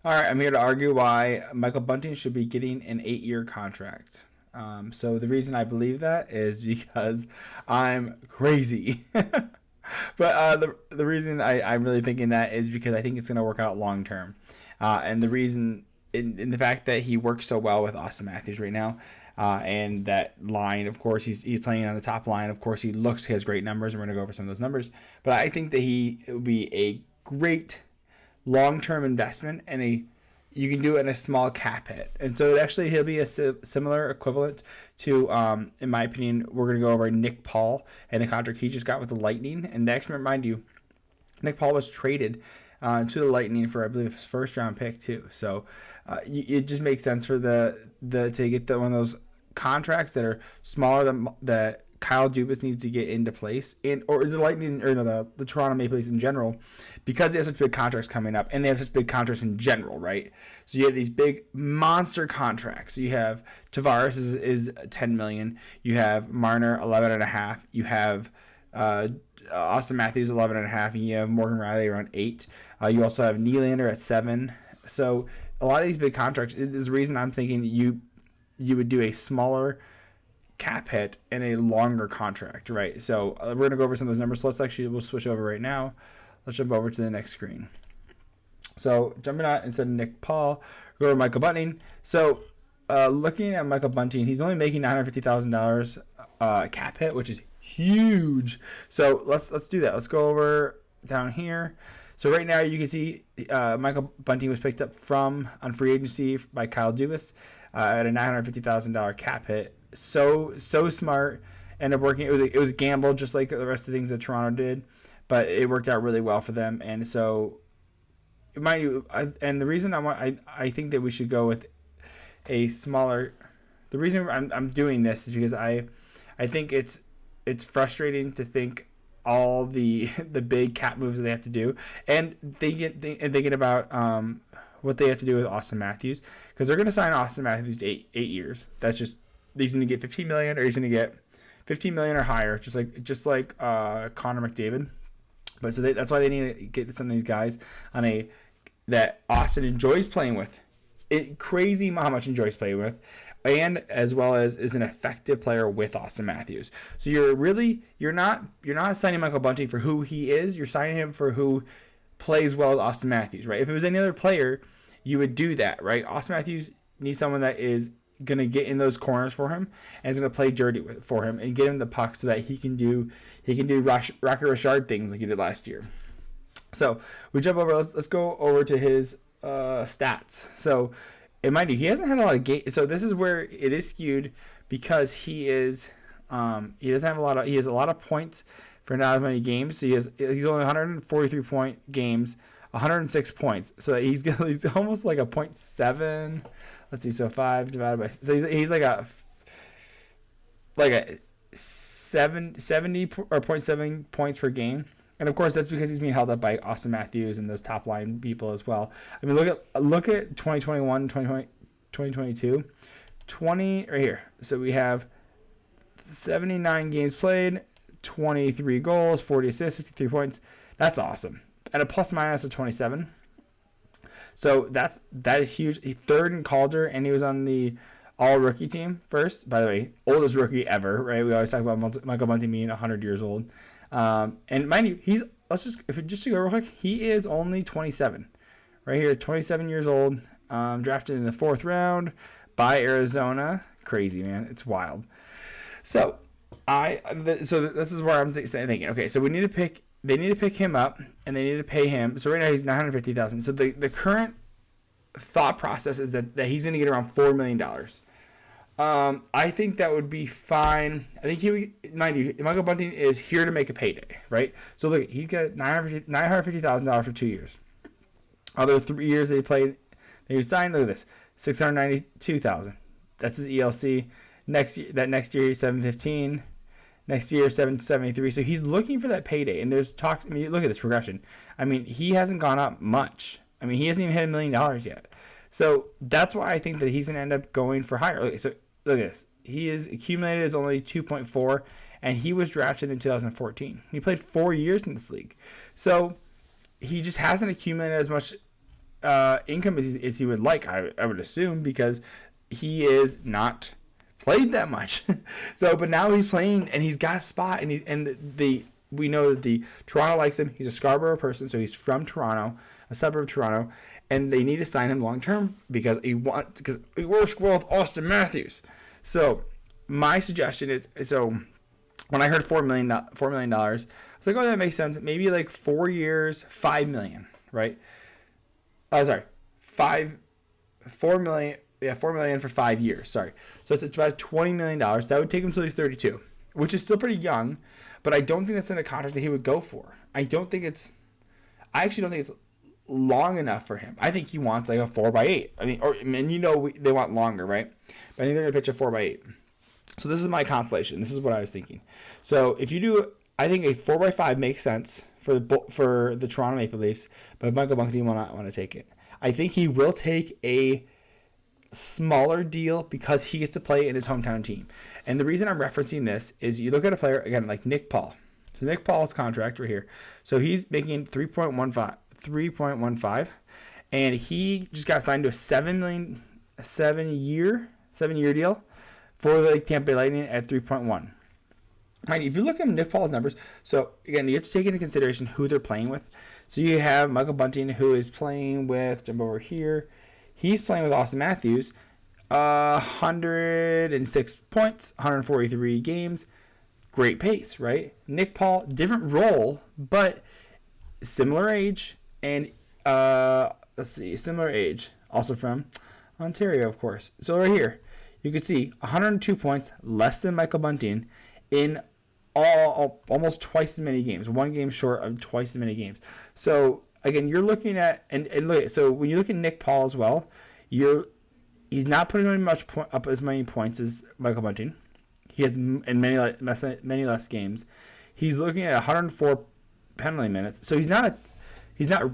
All right, I'm here to argue why Michael Bunting should be getting an 8-year contract. So the reason I believe that is because I'm crazy. But the reason I'm really thinking that is because I think it's going to work out long term. And the reason in the fact that he works so well with Austin Matthews right now. And that line, of course, he's playing on the top line. Of course, he has great numbers, and we're going to go over some of those numbers. But I think that it will be a great long-term investment, and you can do it in a small cap hit. And so actually he'll be a similar equivalent to, in my opinion, we're going to go over Nick Paul and the contract he just got with the Lightning. And next, remind you, Nick Paul was traded to the Lightning for, I believe, his first-round pick too. So it just makes sense for to get one of those contracts that are smaller than that Kyle Dubas needs to get into place, or the Lightning, or no, the Toronto Maple Leafs in general, because they have such big contracts coming up, and they have such big contracts in general, right? So you have these big monster contracts. So you have Tavares is $10 million. You have Marner $11.5. You have Austin Matthews $11.5, and you have Morgan Riley around $8. You also have Nylander at $7. So a lot of these big contracts is the reason I'm thinking you would do a smaller cap hit and a longer contract, right? So we're going to go over some of those numbers. So we'll switch over right now. Let's jump over to the next screen. So jumping out instead of Nick Paul, go over Michael Bunting. So looking at Michael Bunting, he's only making $950,000 cap hit, which is huge. So let's do that. Let's go over down here. So right now you can see Michael Bunting was picked up on free agency by Kyle Dubas at a $950,000 cap hit. So smart. Ended up working. It was a gamble, just like the rest of the things that Toronto did, but it worked out really well for them. And so, mind you, and the reason I think that we should go with a smaller. The reason I'm doing this is because I think it's frustrating to think all the big cap moves that they have to do, and thinking about what they have to do with Austin Matthews, because they're going to sign Austin Matthews to eight years. That's just. He's going to get $15 million, or he's going to get $15 million or higher, just like Connor McDavid. But so that's why they need to get some of these guys on that Austin enjoys playing with. Crazy how much enjoys playing with, and as well as is an effective player with Austin Matthews. So you're not signing Michael Bunting for who he is. You're signing him for who plays well with Austin Matthews, right? If it was any other player, you would do that, right? Austin Matthews needs someone that is going to get in those corners for him and is going to play dirty for him and get him the puck so that he can do Rocket Richard things like he did last year. So we jump over. Let's go over to his stats. So, and mind you, he hasn't had a lot of games. So this is where it is skewed because he doesn't have a lot of. He has a lot of points for not as many games. So he's only 143 point games, 106 points. So he's almost like a 0.7. Let's see. So 5 divided by. So he's like a 70 or 0.7 points per game. And of course, that's because he's being held up by Austin Matthews and those top line people as well. I mean, look at 2021, 2022, 20 right here. So we have 79 games played, 23 goals, 40 assists, 63 points. That's awesome. At a plus minus of 27. So that is huge. He's third in Calder, and he was on the all-rookie team first. By the way, oldest rookie ever, right? We always talk about Michael Bunting being 100 years old. And mind you, just to go real quick, he is only 27, right here, 27 years old, drafted in the 4th round by Arizona. Crazy, man. It's wild. So this is where I'm thinking, okay, so they need to pick him up and they need to pay him. So right now he's $950,000. So the current thought process is that he's going to get around $4 million. I think that would be fine. I think mind you, Michael Bunting is here to make a payday, right? So look, he's got $950,000 for 2 years. Other 3 years they signed. Look at this, $692,000. That's his ELC. Next year he's $715. Next year $773. So he's looking for that payday. And there's talks. I mean, look at this progression. I mean, he hasn't gone up much. I mean, he hasn't even hit $1 million yet. So that's why I think that he's going to end up going for higher. Okay, so look at this. He is accumulated as only 2.4, and he was drafted in 2014. He played 4 years in this league. So he just hasn't accumulated as much income as he would like, I would assume, because he is not played that much. So, but now he's playing and he's got a spot, we know that the Toronto likes him. He's a Scarborough person, so he's from Toronto, a suburb of Toronto, and they need to sign him long term because he works well with Austin Matthews. So my suggestion is, when I heard $4 million, I was like, oh, that makes sense. Maybe like 4 years, $5 million, right? Oh, sorry, 4 million. Yeah, $4 million for 5 years. Sorry, so it's about $20 million. That would take him till he's 32, which is still pretty young. But I don't think that's in a contract that he would go for. I actually don't think it's long enough for him. I think he wants like a 4x8. They want longer, right? But I think they're gonna pitch a 4x8. So this is my consolation. This is what I was thinking. So if you do, I think a 4x5 makes sense for the Toronto Maple Leafs, but Michael Bunting will not want to take it. I think he will take a smaller deal because he gets to play in his hometown team. And the reason I'm referencing this is you look at a player, again, like Nick Paul. So Nick Paul's contract right here. So he's making 3.15, and he just got signed to a $7 year deal for the Tampa Bay Lightning at 3.1. Right, if you look at Nick Paul's numbers, so again, you have to take into consideration who they're playing with. So you have Michael Bunting, who is playing with, jump over here, he's playing with Austin Matthews, 106 points, 143 games, great pace, right? Nick Paul, different role, but similar age, and similar age, also from Ontario, of course. So right here, you can see 102 points, less than Michael Bunting, in almost twice as many games, one game short of twice as many games. So again, you're looking at and look. So when you look at Nick Paul as well, he's not putting in up as many points as Michael Bunting. He has in many less games. He's looking at 104 penalty minutes. So he's not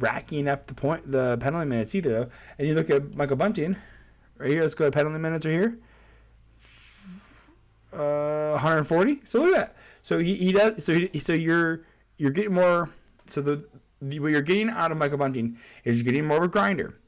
racking up the penalty minutes either, though. And you look at Michael Bunting right here. Let's go to penalty minutes right here. 140. So look at that. So he does. So you're getting more. So what you're getting out of Michael Bunting is you're getting more of a grinder.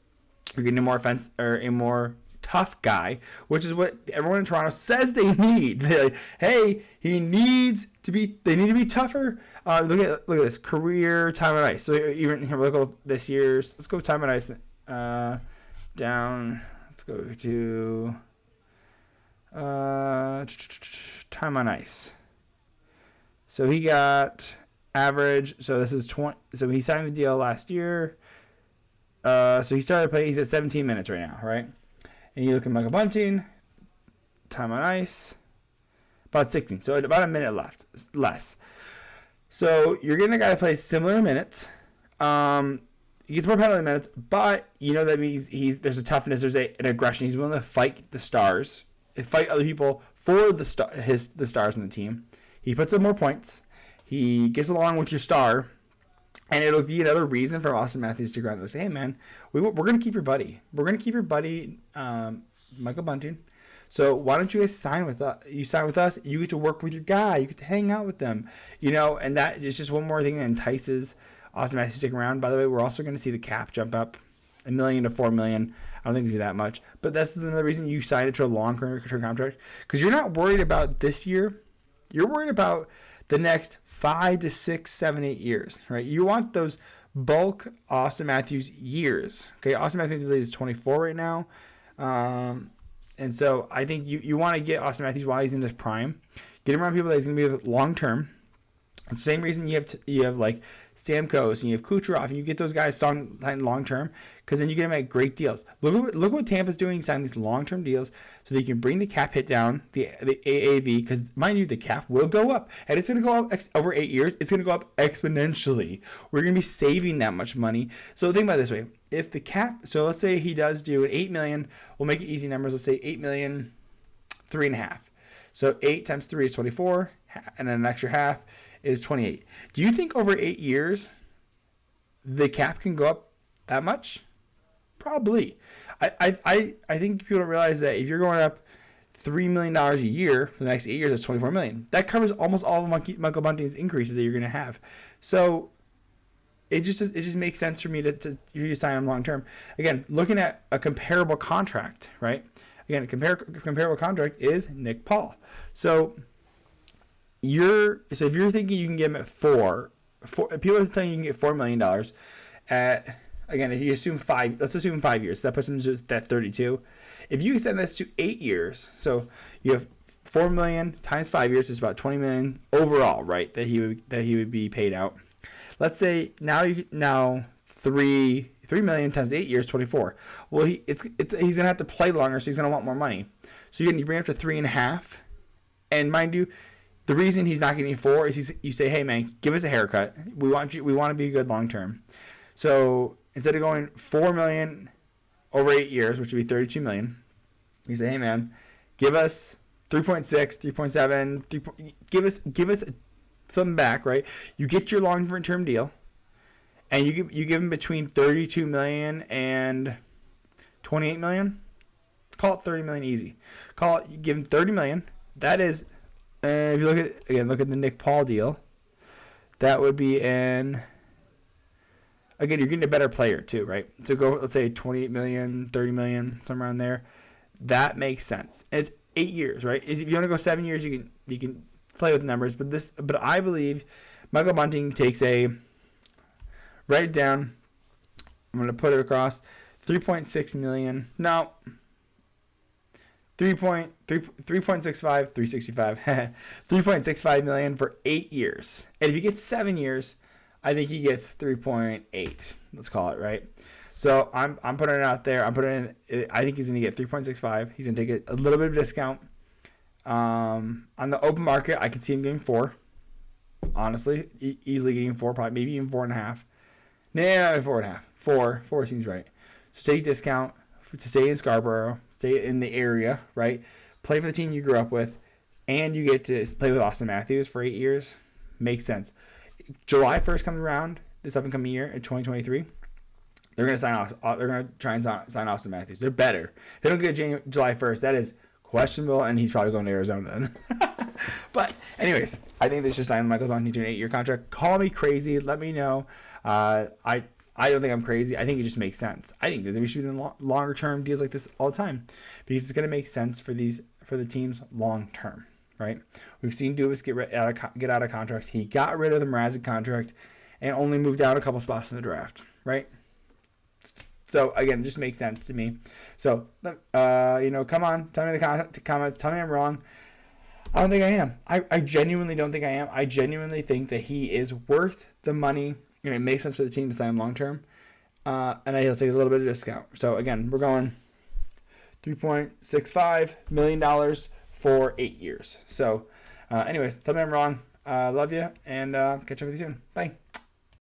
You're getting a more a more tough guy, which is what everyone in Toronto says they need. They're like, hey, they need to be tougher. Look at this career time on ice. So even here, look at this year's. Let's go time on ice down. Let's go to time on ice. So he got average. So this is 20. So he signed the deal last year. So he started playing. He's at 17 minutes right now, right? And you look at Michael Bunting, time on ice, about 16. So about a minute less. So you're getting a guy that plays similar minutes. He gets more penalty minutes, but you know that means there's a toughness, there's an aggression. He's willing to fight the stars, fight other people for the stars in the team. He puts up more points. He gets along with your star. And it'll be another reason for Austin Matthews to grind and say, hey, man, we're going to keep your buddy. We're going to keep your buddy, Michael Bunting. So why don't you guys sign with us? You sign with us. You get to work with your guy. You get to hang out with them. And that is just one more thing that entices Austin Matthews to stick around. By the way, we're also going to see the cap jump up $1 million to $4 million. I don't think it'll do that much. But this is another reason you sign it to a long-term contract. Because you're not worried about this year. You're worried about the next 5 to 6, 7, 8 years, right? You want those bulk Austin Matthews years. Okay, Austin Matthews is 24 right now. And so I think you want to get Austin Matthews while he's in his prime. Get him around people that he's going to be long term. It's the same reason you have like Stamkos and you have Kucherov, and you get those guys signed long term because then you get them at great deals. Look what Tampa's doing, signing these long term deals so they can bring the cap hit down, the AAV, because mind you, the cap will go up, and it's going to go up over 8 years. It's going to go up exponentially. We're going to be saving that much money. So think about it this way: if the cap, so let's say he does do an $8 million, we'll make it easy numbers. Let's say $8 million, 3.5. So 8 times 3 is 24, and then an extra half is 28. Do you think over 8 years the cap can go up that much? Probably. I think people don't realize that if you're going up $3 million a year for the next 8 years, that's $24 million. That covers almost all of Michael Bunting's increases that you're going to have. So it just makes sense for me to sign him long term. Again, looking at a comparable contract, right? Again, a comparable contract is Nick Paul. So if you're thinking you can get him at four, people are telling you can get $4 million at, again, if you assume let's assume 5 years. So that puts him at 32. If you extend this to 8 years, so you have 4 million times 5 years is about 20 million overall, right? That he would be paid out. Let's say now 3 million times 8 years, 24. Well, he's gonna have to play longer, so he's gonna want more money. So you bring it up to 3.5, and mind you, the reason he's not getting 4 is you say, hey man, give us a haircut. We want to be good long term. So instead of going 4 million over 8 years, which would be 32 million, you say, hey man, give us 3.6, 3.7, give us something back, right? You get your long-term deal, and you give him between 32 million and 28 million. Call it 30 million easy. You give him 30 million. That is, if you look at the Nick Paul deal, that would be again, you're getting a better player too, right? So let's say 28 million, 30 million, somewhere around there. That makes sense. It's 8 years, right? If you want to go 7 years, you can play with numbers, but I believe Michael Bunting takes write it down. I'm going to put it across 3.6 million. No. 3.65, 365. 3.65 million for 8 years. And if he gets 7 years, I think he gets 3.8. Let's call it, right? So I'm putting it out there. I think he's going to get 3.65. He's going to take a little bit of a discount. On the open market, I could see him getting 4. Honestly, easily getting 4, probably maybe even 4.5. No, 4.5. 4 seems right. So take a discount to stay in Scarborough, stay in the area, right? Play for the team you grew up with, and you get to play with Austin Matthews for 8 years. Makes sense. July 1st comes around this up and coming year in 2023. They're going to sign off. They're going to try and sign Austin Matthews. They're better. If they don't get a July 1st, that is questionable, and he's probably going to Arizona then. But anyways, I think they should sign Michael Bunting to an 8-year contract. Call me crazy. Let me know. I don't think I'm crazy. I think it just makes sense. I think that we should be doing longer term deals like this all the time because it's going to make sense for the teams long term, right? We've seen Dubas get out of contracts. He got rid of the Mrazek contract and only moved down a couple spots in the draft, right? So again, it just makes sense to me. So come on, tell me in the comments. Tell me I'm wrong. I don't think I am. I genuinely don't think I am. I genuinely think that he is worth the money. It makes sense for the team to sign him long term, and he'll take a little bit of discount. So again, we're going $3.65 million for 8 years. So anyways, tell me I'm wrong. Love you, and catch up with you soon. Bye.